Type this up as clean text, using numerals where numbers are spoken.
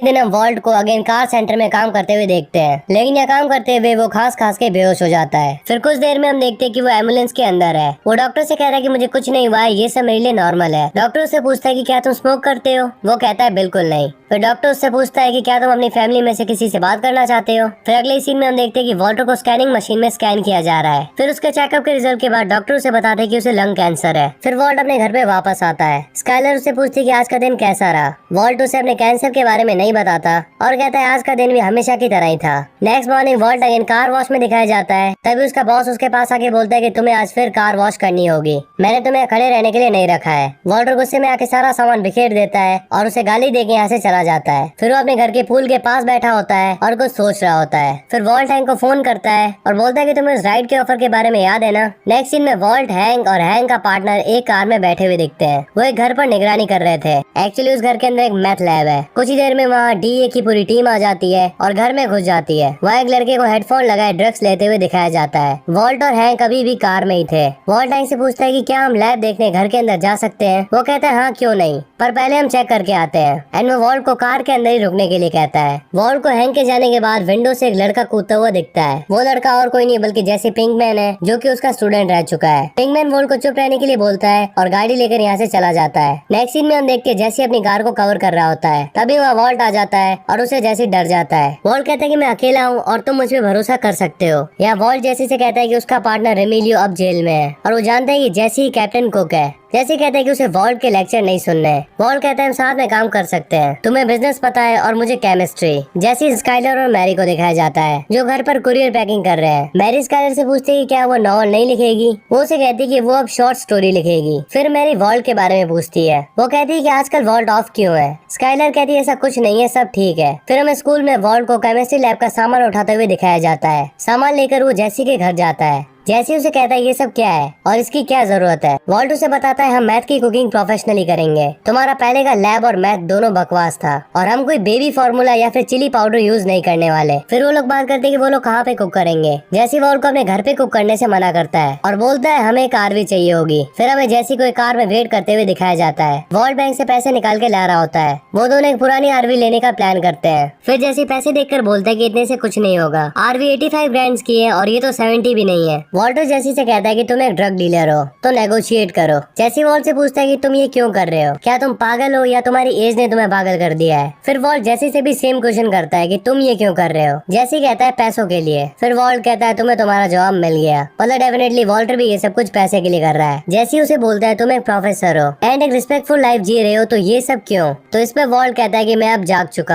दिन हम वॉल्ट को अगेन कार सेंटर में काम करते हुए देखते हैं, लेकिन यहाँ काम करते हुए वो खास खास के बेहोश हो जाता है। फिर कुछ देर में हम देखते हैं कि वो एम्बुलेंस के अंदर है। वो डॉक्टर से कह रहा है कि मुझे कुछ नहीं हुआ है, ये सब मेरे लिए नॉर्मल है। डॉक्टर उससे पूछता है कि क्या तुम स्मोक करते हो? वो कहता है बिल्कुल नहीं। फिर डॉक्टर उससे पूछता है कि क्या तुम अपनी फैमिली में से किसी से बात करना चाहते हो? फिर अगले सीन में हम देखते हैं कि वॉल्टर को स्कैनिंग मशीन में स्कैन किया जा रहा है। फिर उसके चेकअप के रिजल्ट के बाद डॉक्टर उसे बताते हैं कि उसे लंग कैंसर है। फिर वॉल्ट अपने घर पे वापस आता है। स्काइलर उससे पूछती है कि आज का दिन कैसा रहा। वॉल्ट उसे अपने कैंसर के बारे में नहीं बताता और कहता है आज का दिन भी हमेशा की तरह ही था। Next morning Walt again car wash में दिखाया जाता है। तभी उसका बॉस उसके पास आके बोलता है कि तुम्हें आज फिर कार वॉश करनी होगी, मैंने तुम्हें खड़े रहने के लिए नहीं रखा है। वॉल्टर गुस्से में आके सारा सामान बिखेर देता है और उसे गाली देके यहाँ से चला जाता है। फिर वो अपने घर के पूल के पास बैठा होता है और कुछ सोच रहा होता है। फिर वॉल्ट हैंक को फोन करता है और बोलता है कि तुम्हें उस राइड के ऑफर के बारे में याद है ना। नेक्स्ट सीन में वॉल्ट, हैंक और हैंक का पार्टनर एक कार में बैठे हुए दिखते हैं। वो एक घर पर निगरानी कर रहे थे। एक्चुअली उस घर के अंदर एक मैथ लैब है। कुछ ही देर में वहाँ डीए की पूरी टीम आ जाती है और घर में घुस जाती है। वहाँ एक लड़के को हेडफोन लगाए ड्रग्स लेते हुए दिखाया जाता है। वॉल्ट और हैंक अभी भी कार में ही थे। वॉल्ट हैंक से पूछता है कि क्या हम लैब देखने घर के अंदर जा सकते हैं? वो कहता है हाँ क्यों नहीं, पर पहले हम चेक करके आते हैं। एंड वो वॉल्ट को कार के अंदर ही रुकने के लिए कहता है। वॉल्ट को हैंक के जाने के बाद विंडो से एक लड़का कूदता हुआ दिखता है। वो लड़का और कोई नहीं बल्कि जैसे पिंकमैन है, जो कि उसका स्टूडेंट रह चुका है। पिंकमैन वॉल्ट को चुप रहने के लिए बोलता है और गाड़ी लेकर यहाँ से चला जाता है। नेक्स्ट सीन में हम देखते हैं जैसे अपनी कार को कवर कर रहा होता है। तभी वह वॉल्ट आ जाता है और उसे जैसे डर जाता है। वॉल्ट कहता है कि मैं अकेला हूँ और तुम मुझ पे भरोसा कर सकते हो। या वॉल्ट जैसे से कहता है कि उसका पार्टनर रेमिलियो अब जेल में है और वो जानता है कि जैसे ही कैप्टन कुक है। जैसे कहता है कि उसे वॉल्ट के लेक्चर नहीं सुनने हैं। वॉल्ट कहता है हम साथ में काम कर सकते हैं, तुम्हें बिजनेस पता है और मुझे केमिस्ट्री। जैसे स्काइलर और मैरी को दिखाया जाता है जो घर पर कुरियर पैकिंग कर रहे हैं। मैरी स्काइलर से पूछती है कि क्या वो नॉवल नहीं लिखेगी। वो उसे कहती है कि वो अब शॉर्ट स्टोरी लिखेगी। फिर मैरी वॉल्ट के बारे में पूछती है। वो कहती है कि आजकल वॉल्ट ऑफ क्यों है। स्काइलर कहती है ऐसा कुछ नहीं है, सब ठीक है। फिर हमें स्कूल में वॉल्ट को केमिस्ट्री लैब का सामान उठाते हुए दिखाया जाता है। सामान लेकर वो जैसी के घर जाता है। जैसी उसे कहता है ये सब क्या है और इसकी क्या जरूरत है। वॉल्ट उसे बताता है हम मैथ की कुकिंग प्रोफेशनली करेंगे, तुम्हारा पहले का लैब और मैथ दोनों बकवास था और हम कोई बेबी फार्मूला या फिर चिली पाउडर यूज नहीं करने वाले। फिर वो लोग बात करते हैं कि वो लोग कहाँ पे कुक करेंगे। जैसी वॉल्ट को अपने घर पे कुक करने से मना करता है और बोलता है हमें कार भी चाहिए होगी। फिर हमें जैसी कोई कार में वेट करते हुए दिखाया जाता है। वॉल्ट बैंक से पैसे निकाल के ला रहा होता है। वो दोनों एक पुरानी आरवी लेने का प्लान करते हैं। फिर जैसे पैसे देखकर बोलता है कि इतने से कुछ नहीं होगा, आरवी 85 ग्रैंड की है और ये तो 70 भी नहीं है। वॉल्टर जैसी से कहता है कि तुम एक ड्रग डीलर हो तो नेगोशिएट करो। जैसी वॉल्ट से पूछता है कि तुम ये क्यों कर रहे हो, क्या तुम पागल हो या तुम्हारी एज ने तुम्हें पागल कर दिया है। फिर वॉल्ट जैसी से भी सेम क्वेश्चन करता है कि तुम ये क्यों कर रहे हो। जैसी कहता है पैसों के लिए। फिर वॉल्ट कहता है तुम्हें तुम्हारा जवाब मिल गया। मतलब डेफिनेटली वॉल्टर भी ये सब कुछ पैसे के लिए कर रहा है। जैसी उसे बोलता है तुम एक प्रोफेसर हो एंड एक रिस्पेक्टफुल लाइफ जी रहे हो तो ये सब क्यों। तो इस पे वॉल्ट कहता है कि मैं अब जाग चुका